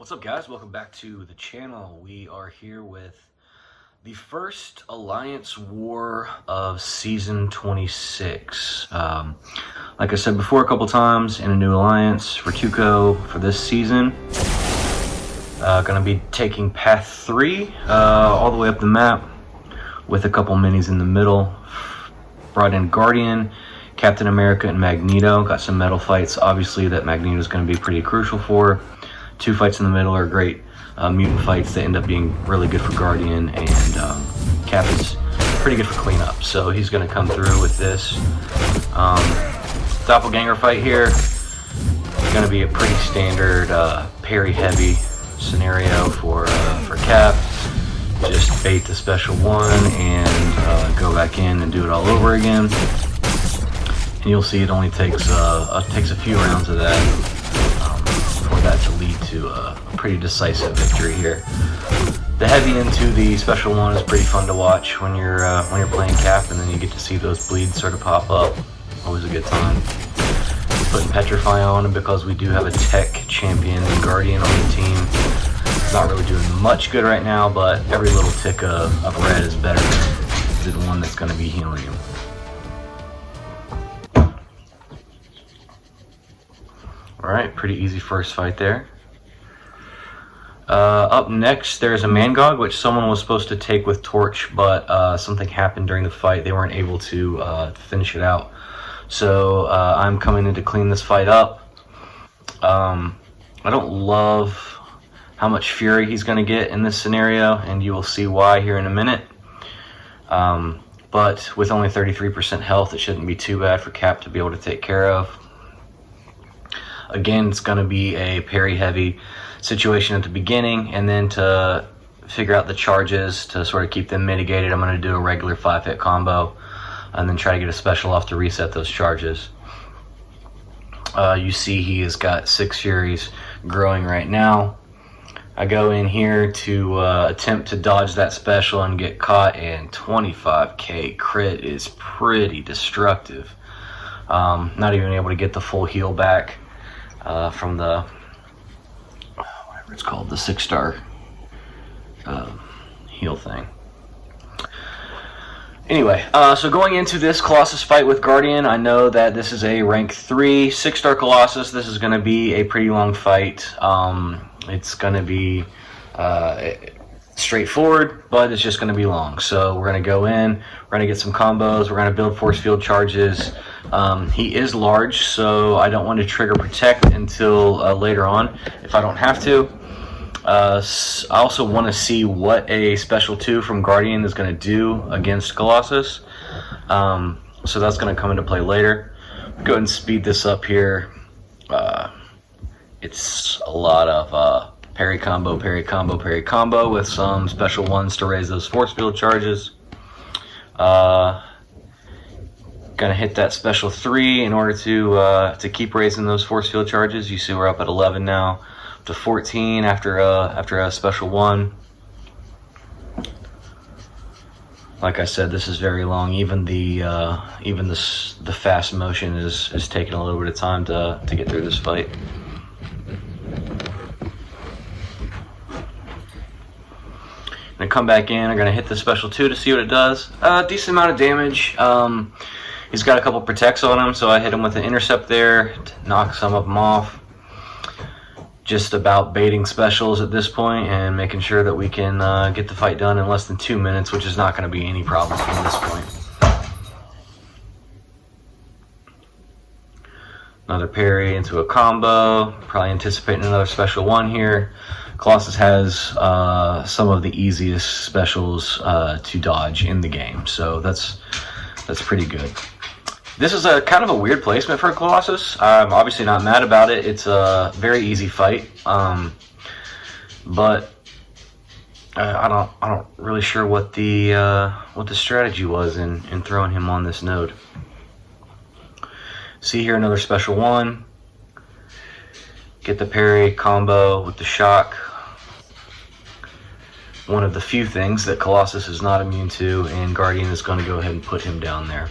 What's up, guys? Welcome back to the channel. We are here with the first Alliance War of Season 26. Like I said before a couple times, in a new Alliance, Vertuco for this season. Gonna be taking Path 3 all the way up the map with a couple minis in the middle. Brought in Guardian, Captain America, and Magneto. Got some metal fights, obviously, that Magneto is going to be pretty crucial for. Two fights in the middle are great mutant fights that end up being really good for Guardian, and Cap is pretty good for cleanup. So he's going to come through with this doppelganger fight here. It's going to be a pretty standard parry heavy scenario for Cap. Just bait the special one and go back in and do it all over again. And you'll see it only takes a few rounds of that for that to lead to a pretty decisive victory here. The heavy into the special one is pretty fun to watch when you're playing Cap, and then you get to see those bleeds sort of pop up. Always a good time. Putting Petrify on him because we do have a tech champion and Guardian on the team. Not really doing much good right now, but every little tick of red is better than one that's going to be healing him. Alright, pretty easy first fight there. Up next, there's a MCOC, which someone was supposed to take with Torch, but something happened during the fight. They weren't able to finish it out. So I'm coming in to clean this fight up. I don't love how much fury he's going to get in this scenario, and you will see why here in a minute. But with only 33% health, it shouldn't be too bad for Cap to be able to take care of. Again, it's going to be a parry heavy situation at the beginning, and then to figure out the charges to sort of keep them mitigated, I'm going to do a regular 5-hit combo and then try to get a special off to reset those charges. You see he has got 6 furies growing right now. I go in here to attempt to dodge that special and get caught, and 25k crit is pretty destructive. Not even able to get the full heal back from the whatever it's called, the 6-star heal thing. Anyway, so going into this Colossus fight with Guardian, I know that this is a rank 3 6-star Colossus. This is going to be a pretty long fight. It's going to be straightforward, but it's just going to be long. So we're going to go in, we're going to get some combos, we're going to build force field charges. He is large, so I don't want to trigger protect until later on if I don't have to. I also want to see what a special 2 from Guardian is going to do against Colossus. So that's going to come into play later. Go ahead and speed this up here. It's a lot of parry combo, parry combo, parry combo with some special ones to raise those force field charges. Gonna hit that special 3 in order to keep raising those force field charges. You see we're up at 11 now, to 14 after a special 1. Like I said, this is very long. Even the fast motion is taking a little bit of time to get through this fight. I'm gonna come back in. I'm gonna hit the special 2 to see what it does. Decent amount of damage. He's got a couple protects on him, so I hit him with an intercept there to knock some of them off. Just about baiting specials at this point and making sure that we can get the fight done in less than 2 minutes, which is not going to be any problem from this point. Another parry into a combo. Probably anticipating another special 1 here. Colossus has some of the easiest specials to dodge in the game, so that's pretty good. This is a kind of a weird placement for Colossus. I'm obviously not mad about it. It's a very easy fight, but I don't really sure what the strategy was in throwing him on this node. See here, another special 1. Get the parry combo with the shock. One of the few things that Colossus is not immune to, and Guardian is going to go ahead and put him down there.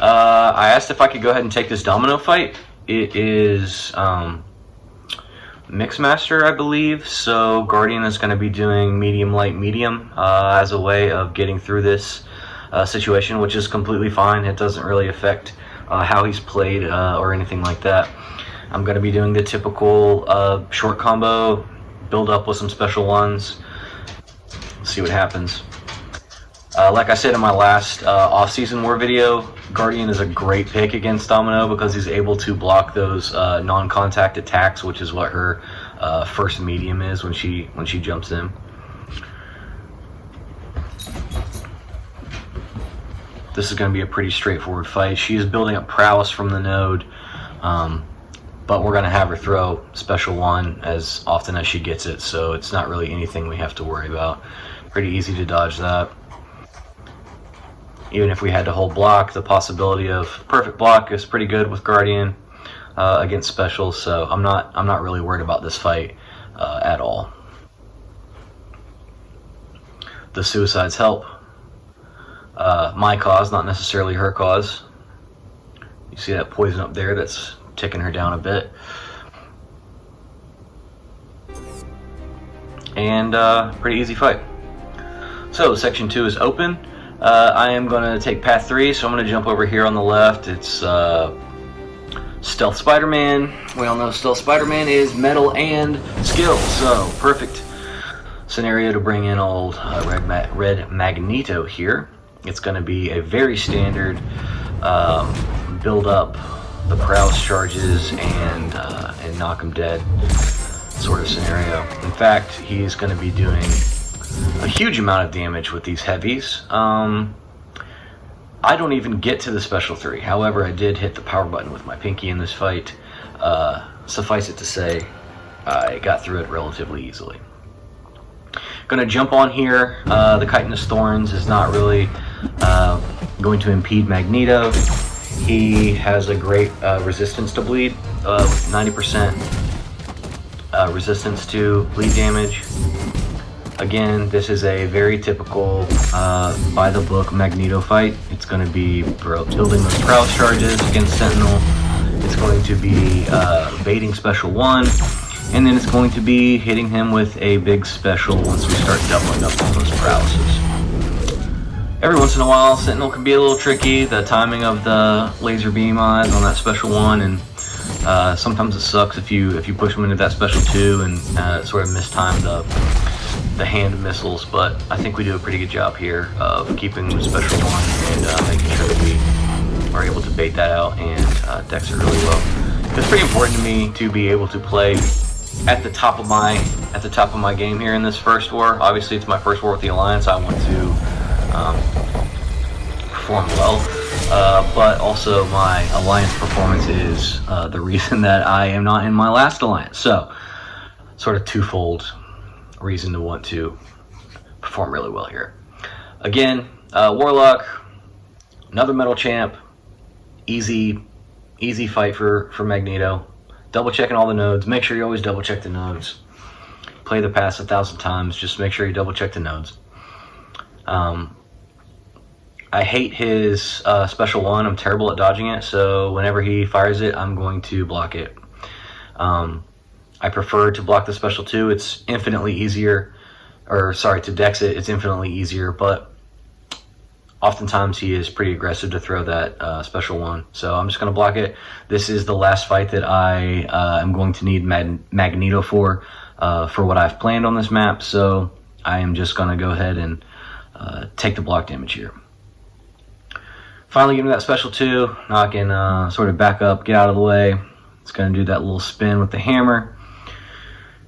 I asked if I could go ahead and take this domino fight. It is Mixmaster, I believe, so Guardian is going to be doing medium, light, medium as a way of getting through this situation, which is completely fine. It doesn't really affect how he's played or anything like that. I'm going to be doing the typical short combo, build up with some special ones, see what happens. Like I said in my last off-season war video, Guardian is a great pick against Domino because he's able to block those non-contact attacks, which is what her first medium is when she jumps in. This is going to be a pretty straightforward fight. She is building up prowess from the node, but we're going to have her throw special one as often as she gets it, so it's not really anything we have to worry about. Pretty easy to dodge that. Even if we had to hold block, the possibility of perfect block is pretty good with Guardian against specials, so I'm not really worried about this fight at all. The suicides help. My cause, not necessarily her cause. You see that poison up there that's ticking her down a bit. And pretty easy fight. So section 2 is open. I am going to take path 3, so I'm going to jump over here on the left. It's Stealth Spider-Man. We all know Stealth Spider-Man is metal and skill, so perfect scenario to bring in old Red Magneto here. It's going to be a very standard build up the prowess charges and knock him dead sort of scenario. In fact, he's going to be doing a huge amount of damage with these heavies. I don't even get to the special 3. However, I did hit the power button with my pinky in this fight. Suffice it to say, I got through it relatively easily. Gonna jump on here. The Chitinous Thorns is not really going to impede Magneto. He has a great resistance to bleed, 90% resistance to bleed damage. Again, this is a very typical by-the-book Magneto fight. It's going to be building those prowess charges against Sentinel. It's going to be baiting special 1, and then it's going to be hitting him with a big special once we start doubling up on those prowesses. Every once in a while, Sentinel can be a little tricky. The timing of the laser beam eyes on that special 1, and sometimes it sucks if you push him into that special 2 and sort of mistime the hand missiles, but I think we do a pretty good job here of keeping the special 1 and making sure that we are able to bait that out and dex it really well. It's pretty important to me to be able to play at the top of my game here in this first war. Obviously, it's my first war with the Alliance. I want to perform well, but also my Alliance performance is the reason that I am not in my last Alliance. So, sort of twofold reason to want to perform really well here. Again, Warlock, another metal champ, easy fight for Magneto. Double checking all the nodes. Make sure you always double check the nodes. Play the pass 1,000 times. Just make sure you double check the nodes. I hate his special 1. I'm terrible at dodging it, so whenever he fires it, I'm going to block it. I prefer to block the special 2. It's infinitely easier, or sorry, to dex it, it's infinitely easier, but oftentimes he is pretty aggressive to throw that special 1. So I'm just going to block it. This is the last fight that I am going to need Magneto for what I've planned on this map, so I am just going to go ahead and take the block damage here. Finally getting that special 2, knocking sort of back up, get out of the way. It's going to do that little spin with the hammer.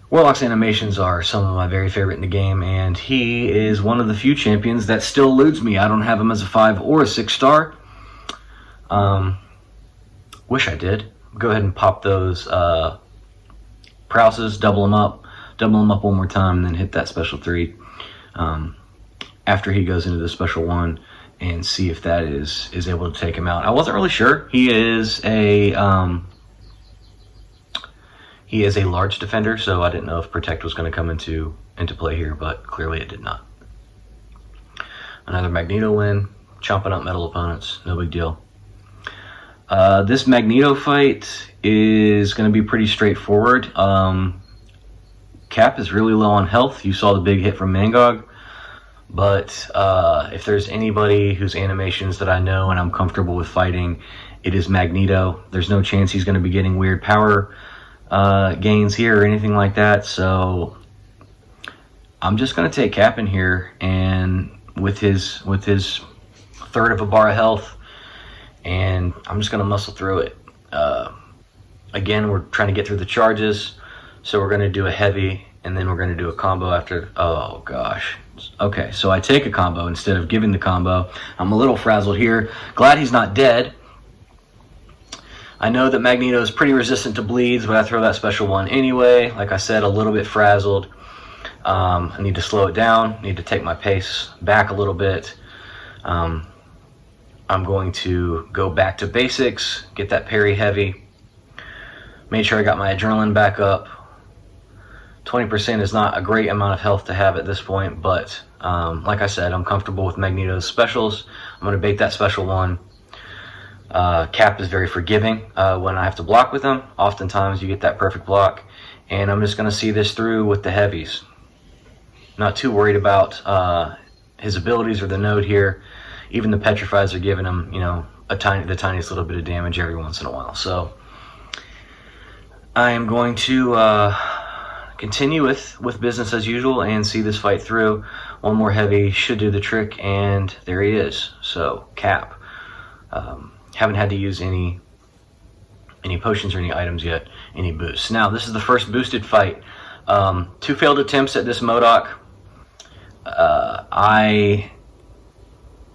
Warlock's animations are some of my very favorite in the game, and he is one of the few champions that still eludes me. I don't have him as a 5 or a 6 star. Wish I did. Go ahead and pop those prowesses, double them up one more time, and then hit that special 3 after he goes into the special 1 and see if that is able to take him out. I wasn't really sure. He is a large defender, so I didn't know if Protect was going to come into play here, but clearly it did not. Another Magneto win, chomping up metal opponents, no big deal. This Magneto fight is going to be pretty straightforward. Cap is really low on health. You saw the big hit from Mangog. But if there's anybody whose animations that I know and I'm comfortable with fighting, it is Magneto. There's no chance he's going to be getting weird power gains here or anything like that. So I'm just going to take Cap in here, and with his third of a bar of health, and I'm just going to muscle through it. Again, we're trying to get through the charges, so we're going to do a heavy, and then we're going to do a combo after. Oh gosh. Okay, so I take a combo instead of giving the combo. I'm a little frazzled here. Glad he's not dead. I know that Magneto is pretty resistant to bleeds, but I throw that special one anyway. Like I said, a little bit frazzled. I need to slow it down. Need to take my pace back a little bit. I'm going to go back to basics, get that parry heavy. Make sure I got my adrenaline back up. 20% is not a great amount of health to have at this point, but like I said, I'm comfortable with Magneto's specials. I'm going to bait that special one. Cap is very forgiving when I have to block with him. Oftentimes you get that perfect block, and I'm just going to see this through with the heavies. Not too worried about his abilities or the node here. Even the petrifies are giving him, you know, the tiniest little bit of damage every once in a while. So I am going to continue with business as usual and see this fight through. One more heavy should do the trick, and there he is. So Cap. Haven't had to use any potions or any items yet, any boosts. Now this is the first boosted fight. 2 failed attempts at this MCOC. I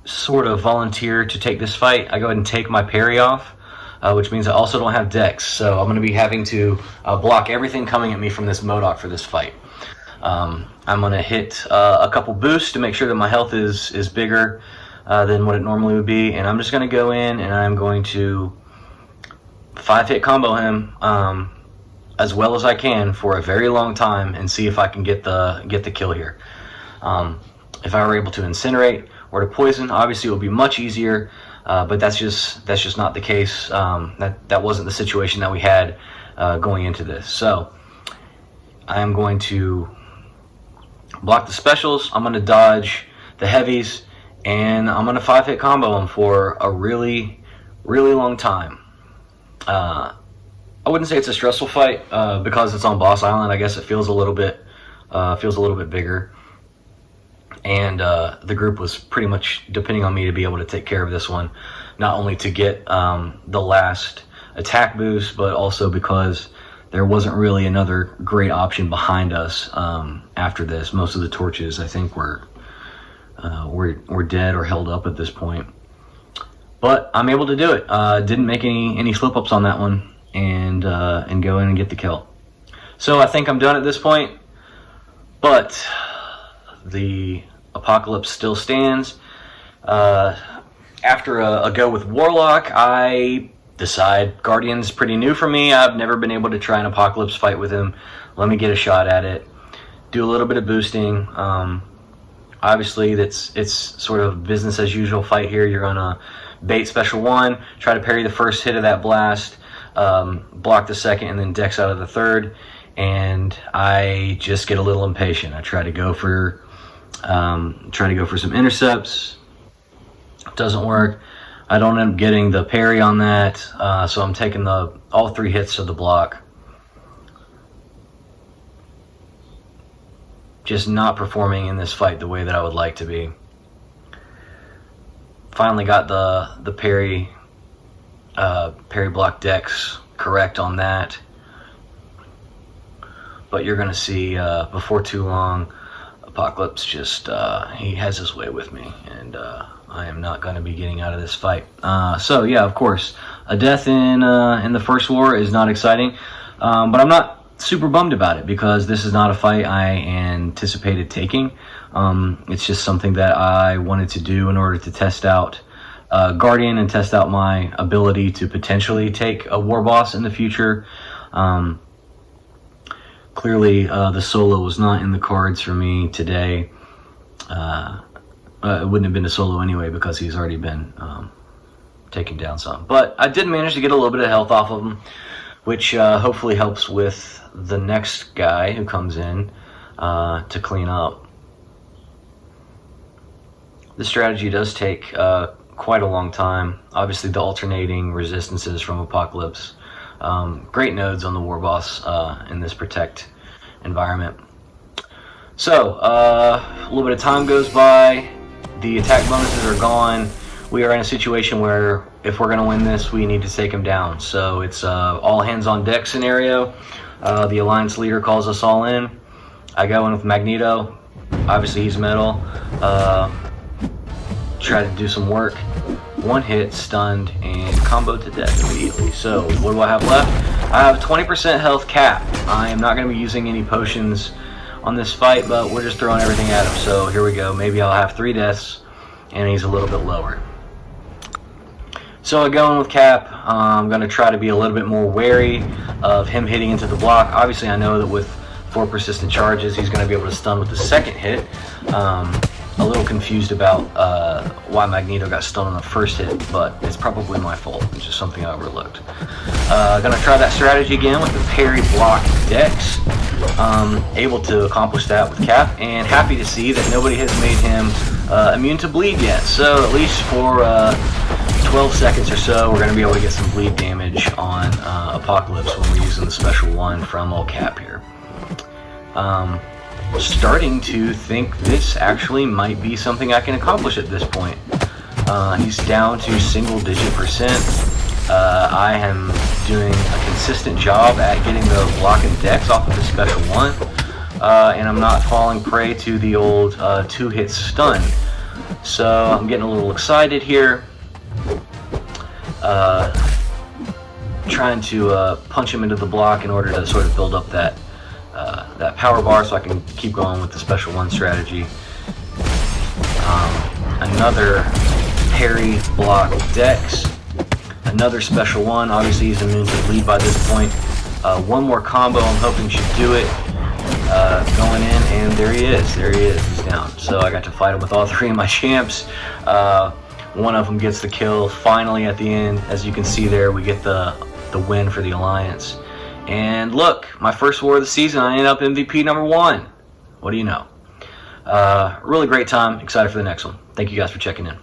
sort of volunteered to take this fight. I go ahead and take my parry off, which means I also don't have dex, so I'm going to be having to block everything coming at me from this MCOC for this fight. I'm going to hit a couple boosts to make sure that my health is bigger than what it normally would be, and I'm just going to go in and I'm going to 5-hit combo him as well as I can for a very long time and see if I can get the kill here. If I were able to incinerate or to poison, obviously it would be much easier, but that's just not the case. That wasn't the situation that we had going into this. So I am going to block the specials. I'm going to dodge the heavies, and I'm going to 5-hit combo them for a really, really long time. I wouldn't say it's a stressful fight because it's on Boss Island. I guess it feels a little bit bigger. And the group was pretty much depending on me to be able to take care of this one, not only to get the last attack boost, but also because there wasn't really another great option behind us after this. Most of the torches, I think, were dead or held up at this point. But I'm able to do it. Didn't make any slip-ups on that one, and go in and get the kill. So I think I'm done at this point, but the apocalypse still stands. After a go with Warlock, I decide Guardian's pretty new for me. I've never been able to try an apocalypse fight with him. Let me get a shot at it. Do a little bit of boosting. Obviously, it's sort of business as usual fight here. You're gonna bait special one, try to parry the first hit of that blast, block the second, and then dex out of the third. And I just get a little impatient. I try to go for some intercepts. Doesn't work. I don't end up getting the parry on that, so I'm taking all 3 hits of the block. Just not performing in this fight the way that I would like to be. Finally got the parry block dex correct on that. But you're going to see before too long, Apocalypse just, he has his way with me, and I am not going to be getting out of this fight. So yeah, of course, a death in the first war is not exciting, but I'm not super bummed about it because this is not a fight I anticipated taking. It's just something that I wanted to do in order to test out Guardian and test out my ability to potentially take a war boss in the future. Clearly, the solo was not in the cards for me today. It wouldn't have been a solo anyway because he's already been taken down some. But I did manage to get a little bit of health off of him. which hopefully helps with the next guy who comes in to clean up. This strategy does take quite a long time. Obviously, the alternating resistances from Apocalypse. Great nodes on the War Boss in this Protect environment. So, a little bit of time goes by. The attack bonuses are gone. We are in a situation where if we're going to win this, we need to take him down. So it's all hands on deck scenario. The Alliance leader calls us all in. I go in with Magneto. Obviously, he's metal. Try to do some work. One hit, stunned, and comboed to death immediately. So what do I have left? I have 20% health cap. I am not going to be using any potions on this fight, but we're just throwing everything at him. So here we go. Maybe I'll have 3 deaths, and he's a little bit lower. So I go in with Cap. I'm going to try to be a little bit more wary of him hitting into the block. Obviously, I know that with 4 persistent charges, he's going to be able to stun with the second hit. A little confused about why Magneto got stunned on the first hit, but it's probably my fault. It's just something I overlooked. Gonna try that strategy again with the parry block Dex. Able to accomplish that with Cap, and happy to see that nobody has made him immune to bleed yet. So at least for 12 seconds or so, we're gonna be able to get some bleed damage on Apocalypse when we're using the special one from old Cap here. Starting to think this actually might be something I can accomplish at this point. He's down to single-digit percent. I am doing a consistent job at getting the block and dex off of the special one, and I'm not falling prey to the old 2-hit stun. So I'm getting a little excited here, trying to punch him into the block in order to sort of build up that power bar so I can keep going with the special one strategy. Another parry block Dex. Another special one. Obviously he's immune to bleed by this point. One more combo I'm hoping should do it. Going in, and there he is. He's down. So I got to fight him with all 3 of my champs. One of them gets the kill. Finally at the end, as you can see there, we get the win for the Alliance. And look, my first war of the season, I ended up MVP number 1. What do you know? Really great time. Excited for the next one. Thank you guys for checking in.